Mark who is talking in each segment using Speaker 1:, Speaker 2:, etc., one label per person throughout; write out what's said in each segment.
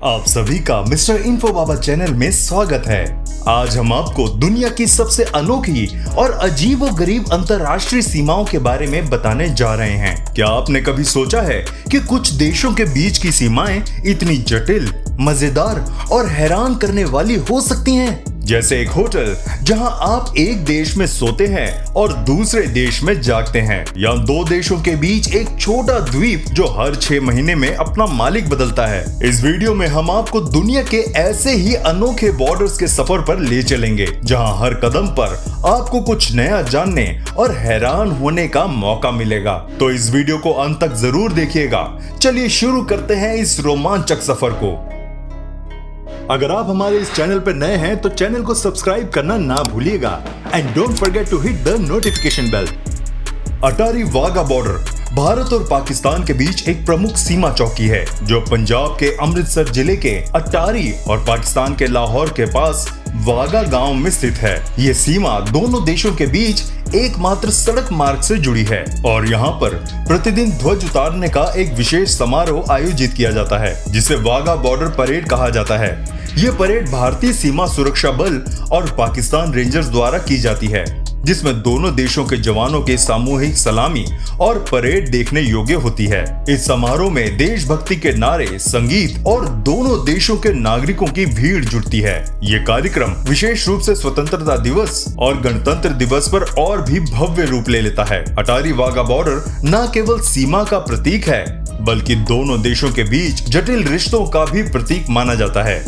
Speaker 1: आप सभी का मिस्टर इन्फो बाबा चैनल में स्वागत है। आज हम आपको दुनिया की सबसे अनोखी और अजीबोगरीब अंतर्राष्ट्रीय सीमाओं के बारे में बताने जा रहे हैं। क्या आपने कभी सोचा है कि कुछ देशों के बीच की सीमाएं इतनी जटिल, मजेदार और हैरान करने वाली हो सकती हैं? जैसे एक होटल जहां आप एक देश में सोते हैं और दूसरे देश में जागते हैं, या दो देशों के बीच एक छोटा द्वीप जो हर 6 महीने में अपना मालिक बदलता है। इस वीडियो में हम आपको दुनिया के ऐसे ही अनोखे बॉर्डर्स के सफर पर ले चलेंगे, जहां हर कदम पर आपको कुछ नया जानने और हैरान होने का मौका मिलेगा। तो इस वीडियो को अंत तक जरूर देखिएगा। चलिए शुरू करते हैं इस रोमांचक सफर को। अगर आप हमारे इस चैनल पर नए हैं तो चैनल को सब्सक्राइब करना ना भूलिएगा and don't forget to hit the notification bell. Attari Wagah border Bharat और पाकिस्तान के बीच एक प्रमुख सीमा चौकी है, जो पंजाब के अमृतसर जिले के अटारी और पाकिस्तान के लाहौर के पास वाघा गांव में स्थित है। ये सीमा दोनों देशों के बीच एकमात्र सड़क मार्ग से जुड़ी है और यहाँ पर प्रतिदिन ध्वज उतारने का एक विशेष समारोह आयोजित किया जाता है, जिसे वाघा बॉर्डर परेड कहा जाता है। ये परेड भारतीय सीमा सुरक्षा बल और पाकिस्तान रेंजर्स द्वारा की जाती है, जिसमें दोनों देशों के जवानों के सामूहिक सलामी और परेड देखने योग्य होती है। इस समारोह में देशभक्ति के नारे, संगीत और दोनों देशों के नागरिकों की भीड़ जुटती है। ये कार्यक्रम विशेष रूप से स्वतंत्रता दिवस और गणतंत्र दिवस पर और भी भव्य रूप ले लेता है। अटारी वाघा बॉर्डर न केवल सीमा का प्रतीक है, बल्कि दोनों देशों के बीच जटिल रिश्तों का भी प्रतीक माना जाता है।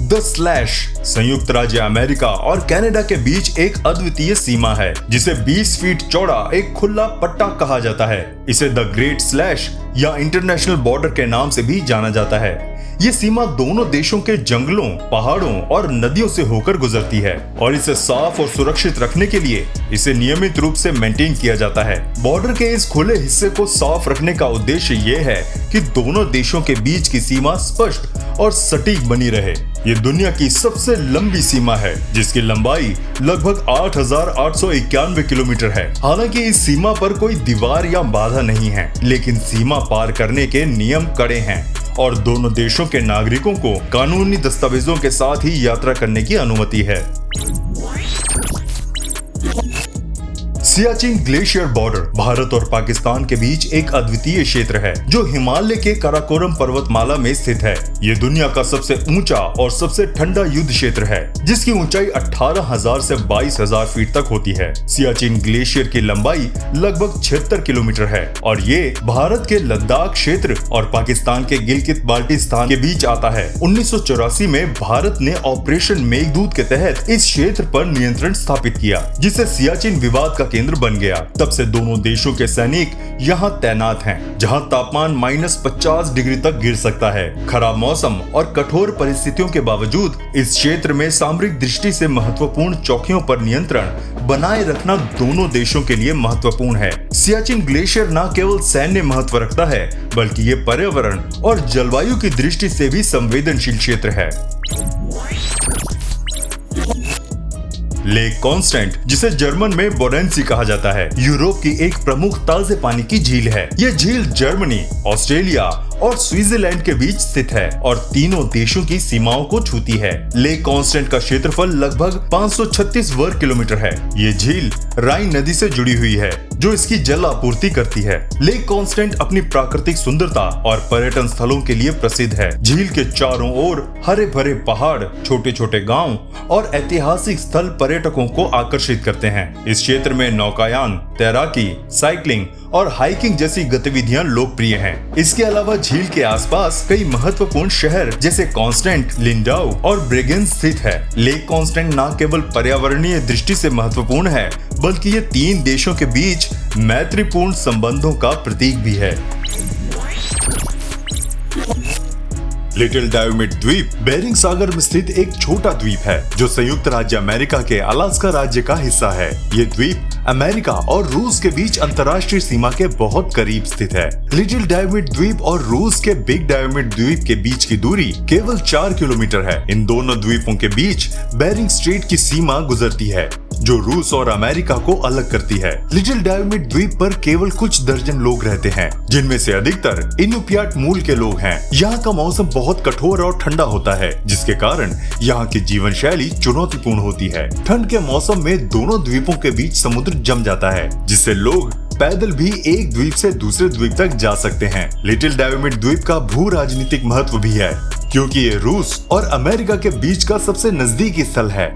Speaker 1: द स्लैश संयुक्त राज्य अमेरिका और कनाडा के बीच एक अद्वितीय सीमा है, जिसे 20 फीट चौड़ा एक खुला पट्टा कहा जाता है। इसे द ग्रेट स्लैश या इंटरनेशनल बॉर्डर के नाम से भी जाना जाता है। ये सीमा दोनों देशों के जंगलों, पहाड़ों और नदियों से होकर गुजरती है और इसे साफ और सुरक्षित रखने के लिए इसे नियमित रूप से मेंटेन किया जाता है। बॉर्डर के इस खुले हिस्से को साफ रखने का उद्देश्य ये है कि दोनों देशों के बीच की सीमा स्पष्ट और सटीक बनी रहे। ये दुनिया की सबसे लंबी सीमा है, जिसकी लंबाई लगभग 8,891 किलोमीटर है। हालांकि इस सीमा पर कोई दीवार या बाधा नहीं है, लेकिन सीमा पार करने के नियम कड़े हैं और दोनों देशों के नागरिकों को कानूनी दस्तावेजों के साथ ही यात्रा करने की अनुमति है। सियाचिन ग्लेशियर बॉर्डर भारत और पाकिस्तान के बीच एक अद्वितीय क्षेत्र है, जो हिमालय के काराकोरम पर्वतमाला में स्थित है। ये दुनिया का सबसे ऊंचा और सबसे ठंडा युद्ध क्षेत्र है, जिसकी ऊंचाई 18,000 से 22,000 फीट तक होती है। सियाचिन ग्लेशियर की लंबाई लगभग 76 किलोमीटर है और ये भारत के लद्दाख क्षेत्र और पाकिस्तान के गिलगित बाल्टिस्तान के बीच आता है। 1984 में भारत ने ऑपरेशन मेघदूत के तहत इस क्षेत्र पर नियंत्रण स्थापित किया, जिससे सियाचिन विवाद का केंद्र बन गया। तब से दोनों देशों के सैनिक यहाँ तैनात हैं, जहाँ तापमान -50 डिग्री तक गिर सकता है। खराब मौसम और कठोर परिस्थितियों के बावजूद इस क्षेत्र में सामरिक दृष्टि से महत्वपूर्ण चौकियों पर नियंत्रण बनाए रखना दोनों देशों के लिए महत्वपूर्ण है। सियाचिन ग्लेशियर न केवल सैन्य महत्व रखता है, बल्कि ये पर्यावरण और जलवायु की दृष्टि से भी संवेदनशील क्षेत्र है। लेक कॉन्स्टेंट, जिसे जर्मन में बोडेंसी कहा जाता है, यूरोप की एक प्रमुख ताजे पानी की झील है। यह झील जर्मनी, ऑस्ट्रेलिया और स्विट्जरलैंड के बीच स्थित है और तीनों देशों की सीमाओं को छूती है। लेक कॉन्स्टेंट का क्षेत्रफल लगभग 536 वर्ग किलोमीटर है। ये झील राइन नदी से जुड़ी हुई है, जो इसकी जल आपूर्ति करती है। लेक कॉन्स्टेंट अपनी प्राकृतिक सुंदरता और पर्यटन स्थलों के लिए प्रसिद्ध है। झील के चारों ओर हरे भरे पहाड़, छोटे छोटे गांव और ऐतिहासिक स्थल पर्यटकों को आकर्षित करते हैं। इस क्षेत्र में नौकायान, तैराकी, साइकिलिंग और हाइकिंग जैसी गतिविधियां लोकप्रिय हैं। इसके अलावा झील के आसपास कई महत्वपूर्ण शहर जैसे कॉन्स्टेंट, लिंडाउ और ब्रेगेंस स्थित है। लेक कॉन्स्टेंट न केवल पर्यावरणीय दृष्टि से महत्वपूर्ण है, बल्कि ये तीन देशों के बीच मैत्रीपूर्ण संबंधों का प्रतीक भी है। लिटिल डायोमिड द्वीप बेरिंग सागर में स्थित एक छोटा द्वीप है, जो संयुक्त राज्य अमेरिका के अलास्का राज्य का हिस्सा है। ये द्वीप अमेरिका और रूस के बीच अंतर्राष्ट्रीय सीमा के बहुत करीब स्थित है। लिटिल डायोमिड द्वीप और रूस के बिग डायोमिड द्वीप के बीच की दूरी केवल 4 किलोमीटर है। इन दोनों द्वीपों के बीच बेरिंग स्ट्रेट की सीमा गुजरती है, जो रूस और अमेरिका को अलग करती है। लिटिल डायोमिड द्वीप पर केवल कुछ दर्जन लोग रहते हैं, जिनमें से अधिकतर इनुपियाट मूल के लोग हैं। यहाँ का मौसम बहुत कठोर और ठंडा होता है, जिसके कारण यहाँ की जीवन शैली चुनौतीपूर्ण होती है। ठंड के मौसम में दोनों द्वीपों के बीच समुद्र जम जाता है, जिससे लोग पैदल भी एक द्वीप से दूसरे द्वीप तक जा सकते हैं। लिटिल डायोमिड द्वीप का भू राजनीतिक महत्व भी है, क्योंकि ये रूस और अमेरिका के बीच का सबसे नजदीकी स्थल है।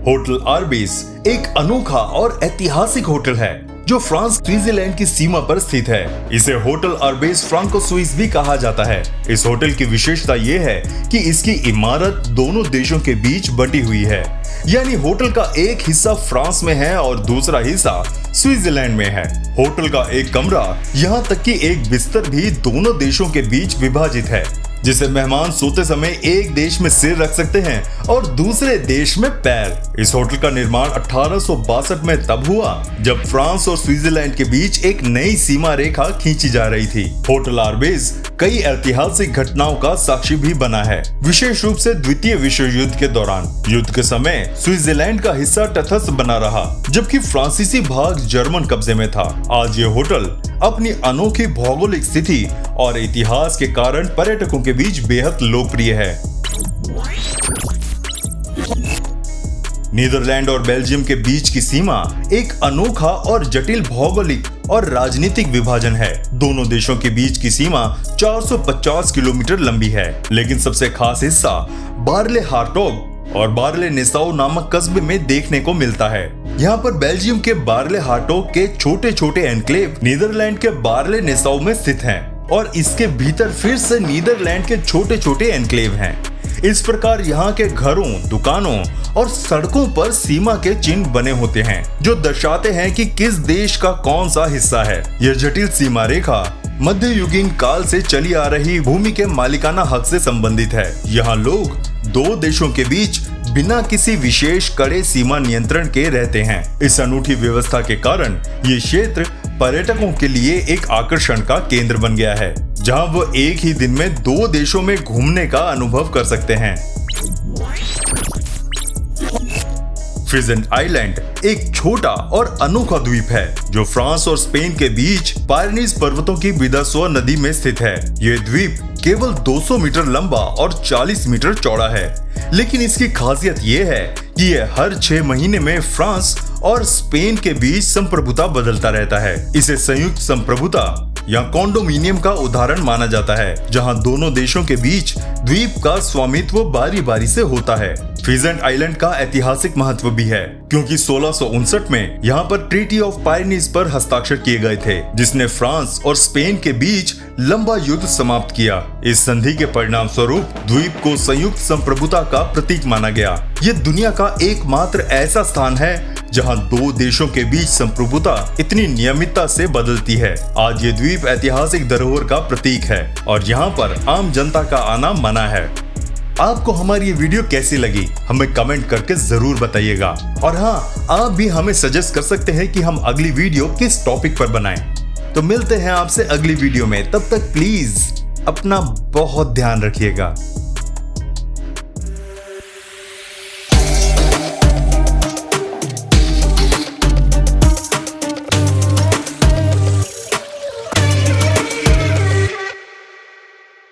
Speaker 1: होटल आर्बिस एक अनोखा और ऐतिहासिक होटल है जो फ्रांस स्विट्जरलैंड की सीमा पर स्थित है। इसे होटल आर्बिस फ्रांको स्विस भी कहा जाता है। इस होटल की विशेषता ये है कि इसकी इमारत दोनों देशों के बीच बटी हुई है, यानी होटल का एक हिस्सा फ्रांस में है और दूसरा हिस्सा स्विट्जरलैंड में है। होटल का एक कमरा, यहाँ तक कि एक बिस्तर भी दोनों देशों के बीच विभाजित है, जिसे मेहमान सोते समय एक देश में सिर रख सकते हैं और दूसरे देश में पैर। इस होटल का निर्माण 1862 में तब हुआ जब फ्रांस और स्विट्जरलैंड के बीच एक नई सीमा रेखा खींची जा रही थी। होटल आर्बिस कई ऐतिहासिक घटनाओं का साक्षी भी बना है, विशेष रूप से द्वितीय विश्व युद्ध के दौरान। युद्ध के समय स्विट्जरलैंड का हिस्सा तटस्थ बना रहा, जबकि फ्रांसीसी भाग जर्मन कब्जे में था। आज ये होटल अपनी अनोखी भौगोलिक स्थिति और इतिहास के कारण पर्यटकों के बीच बेहद लोकप्रिय है। नीदरलैंड और बेल्जियम के बीच की सीमा एक अनोखा और जटिल भौगोलिक और राजनीतिक विभाजन है। दोनों देशों के बीच की सीमा 450 किलोमीटर लंबी है, लेकिन सबसे खास हिस्सा बार्ले हार्टोग और बार्ले नेसाउ नामक कस्बे में देखने को मिलता है। यहाँ पर बेल्जियम के बार्ले हार्टोग के छोटे छोटे एनक्लेव नीदरलैंड के बार्ले नेसाउ में स्थित हैं, और इसके भीतर फिर से नीदरलैंड के छोटे छोटे एनक्लेव हैं। इस प्रकार यहाँ के घरों, दुकानों और सड़कों पर सीमा के चिन्ह बने होते हैं, जो दर्शाते हैं कि किस देश का कौन सा हिस्सा है। यह जटिल सीमा रेखा मध्ययुगीन काल से चली आ रही भूमि के मालिकाना हक से संबंधित है। यहाँ लोग दो देशों के बीच बिना किसी विशेष कड़े सीमा नियंत्रण के रहते हैं। इस अनूठी व्यवस्था के कारण ये क्षेत्र पर्यटकों के लिए एक आकर्षण का केंद्र बन गया है, जहां वो एक ही दिन में दो देशों में घूमने का अनुभव कर सकते हैं। फ्रीजेंट आइलैंड एक छोटा और अनोखा द्वीप है जो फ्रांस और स्पेन के बीच पायरेनीज पर्वतों की बिदासोआ नदी में स्थित है। यह द्वीप केवल 200 मीटर लंबा और 40 मीटर चौड़ा है, लेकिन इसकी खासियत यह है कि यह हर 6 महीने में फ्रांस और स्पेन के बीच संप्रभुता बदलता रहता है। इसे संयुक्त संप्रभुता या कॉन्डोमिनियम का उदाहरण माना जाता है, जहां दोनों देशों के बीच द्वीप का स्वामित्व बारी बारी से होता है। फ्रीजेंट आइलैंड का ऐतिहासिक महत्व भी है, क्योंकि 1659 में यहाँ पर ट्रीटी ऑफ पायरेनीज पर हस्ताक्षर किए गए थे, जिसने फ्रांस और स्पेन के बीच लंबा युद्ध समाप्त किया। इस संधि के परिणाम स्वरूप द्वीप को संयुक्त संप्रभुता का प्रतीक माना गया। ये दुनिया का एकमात्र ऐसा स्थान है जहां दो देशों के बीच संप्रभुता इतनी नियमितता से बदलती है। आज ये द्वीप ऐतिहासिक धरोहर का प्रतीक है और यहाँ पर आम जनता का आना मना है। आपको हमारी ये वीडियो कैसी लगी हमें कमेंट करके जरूर बताइएगा, और हाँ, आप भी हमें सजेस्ट कर सकते हैं कि हम अगली वीडियो किस टॉपिक पर बनाएं। तो मिलते हैं आपसे अगली वीडियो में, तब तक प्लीज अपना बहुत ध्यान रखिएगा।